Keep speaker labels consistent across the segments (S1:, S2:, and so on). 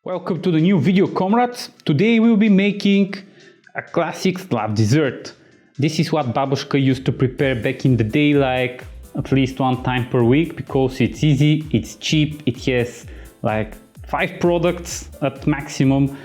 S1: Welcome to the new video, comrades. Today we'll be making a classic Slav dessert. This is what babushka used to prepare back in the day, like at least one time per week, because it's easy, it's cheap, it has like 5 products at maximum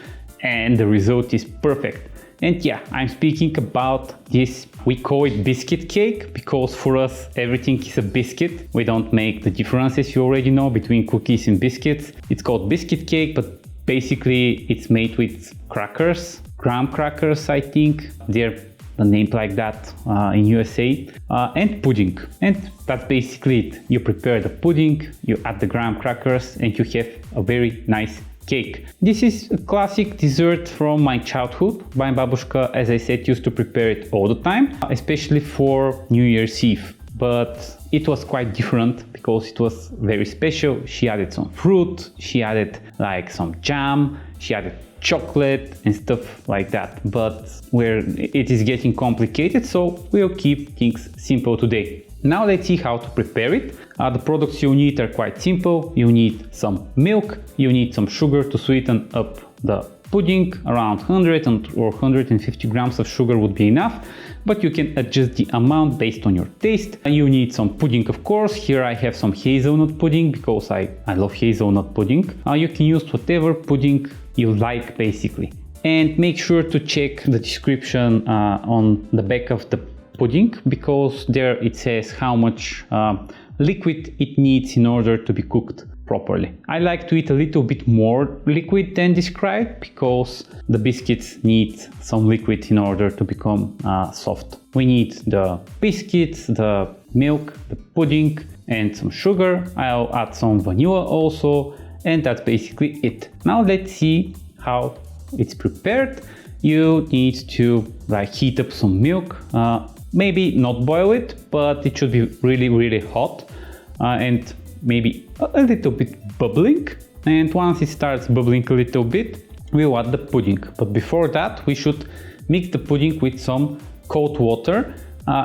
S1: and the result is perfect. And yeah, I'm speaking about this, we call it biscuit cake, because for us everything is a biscuit. We don't make the differences you already know between cookies and biscuits. It's called biscuit cake, but basically it's made with crackers, graham crackers I think. They're named like that in USA, and pudding. And that's basically it. You prepare the pudding, you add the graham crackers, and you have a very nice cake. This is a classic dessert from my childhood. My babushka, as I said, used to prepare it all the time, especially for New Year's Eve. But it was quite different because it was very special. She added some fruit, she added like some jam, she added chocolate and stuff like that. But where it is getting complicated, so we'll keep things simple today. Now let's see how to prepare it. The products you need are quite simple. You need some milk, you need some sugar to sweeten up the pudding. Around 100 or 150 grams of sugar would be enough, but you can adjust the amount based on your taste. You need some pudding, of course. Here I have some hazelnut pudding because I love hazelnut pudding. You can use whatever pudding you like basically. And make sure to check the description on the back of the pudding, because there it says how much liquid it needs in order to be cooked properly. I like to eat a little bit more liquid than described, because the biscuits need some liquid in order to become soft. We need the biscuits, the milk, the pudding, and some sugar. I'll add some vanilla also, and that's basically it. Now let's see how it's prepared. You need to heat up some milk. Maybe not boil it, but it should be really hot and maybe a little bit bubbling. And once it starts bubbling a little bit, we'll add the pudding. But before that, we should mix the pudding with some cold water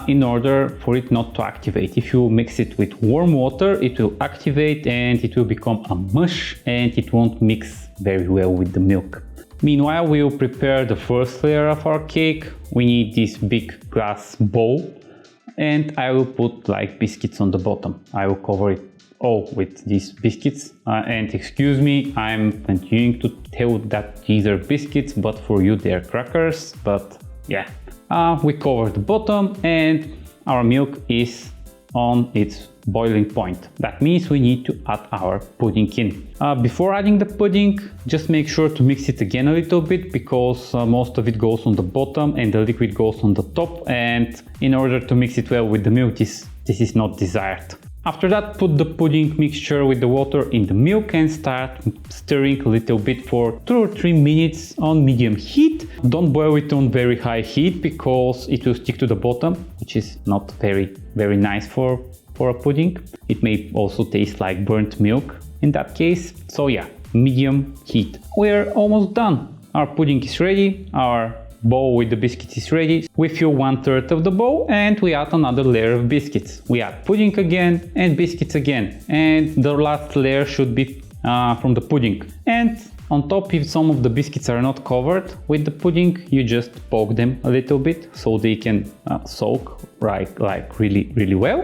S1: in order for it not to activate. If you mix it with warm water, it will activate and it will become a mush and it won't mix very well with the milk. Meanwhile, we'll prepare the first layer of our cake. We need this big glass bowl, and I will put biscuits on the bottom. I will cover it all with these biscuits. And excuse me, I'm continuing to tell that these are biscuits, but for you they're crackers. But yeah, we cover the bottom and our milk is on its boiling point. That means we need to add our pudding in. Before adding the pudding, just make sure to mix it again a little bit, because most of it goes on the bottom and the liquid goes on the top, and in order to mix it well with the milk, this is not desired. After that, put the pudding mixture with the water in the milk and start stirring a little bit for 2 or 3 minutes on medium heat. Don't boil it on very high heat, because it will stick to the bottom, which is not very nice for a pudding. It may also taste like burnt milk in that case. So yeah, medium heat. We're almost done. Our pudding is ready. Our bowl with the biscuits is ready. We fill 1/3 of the bowl and we add another layer of biscuits. We add pudding again and biscuits again. And the last layer should be from the pudding. And on top, if some of the biscuits are not covered with the pudding, you just poke them a little bit so they can soak really well.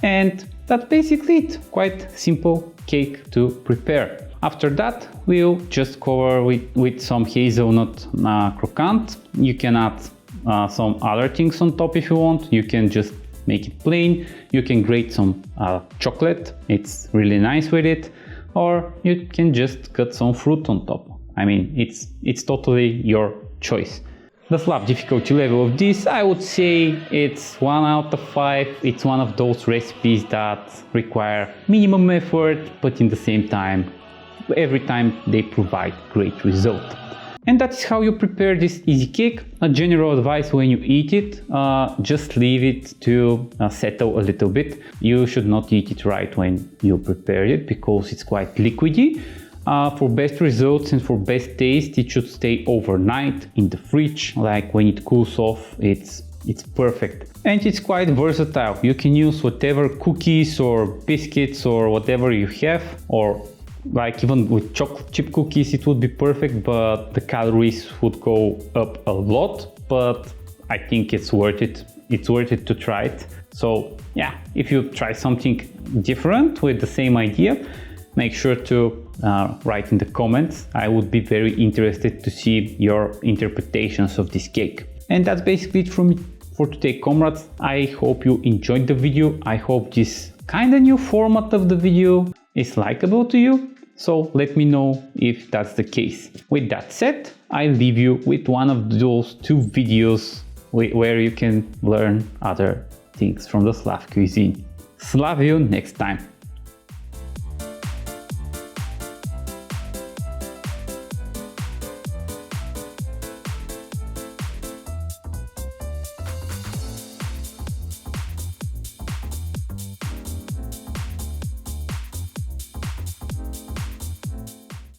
S1: And that's basically it. Quite simple cake to prepare. After that, we'll just cover with some hazelnut croquant. You can add some other things on top if you want. You can just make it plain. You can grate some chocolate. It's really nice with it. Or you can just cut some fruit on top. I mean, it's totally your choice. The Slav difficulty level of this, I would say it's 1 out of 5. It's one of those recipes that require minimum effort, but in the same time, every time they provide great result. And that's how you prepare this easy cake. A general advice when you eat it, just leave it to settle a little bit. You should not eat it right when you prepare it, because it's quite liquidy. For best results and for best taste, it should stay overnight in the fridge. Like when it cools off, it's perfect. And it's quite versatile. You can use whatever cookies or biscuits or whatever you have, or like even with chocolate chip cookies it would be perfect, but the calories would go up a lot. But I think it's worth it. It's worth it to try it. So yeah, if you try something different with the same idea, make sure to write in the comments. I would be very interested to see your interpretations of this cake. And that's basically it from me for today, comrades. I hope you enjoyed the video. I hope this kind of new format of the video is likable to you. So let me know if that's the case. With that said, I leave you with one of those 2 videos where you can learn other things from the Slav cuisine. Slav you next time.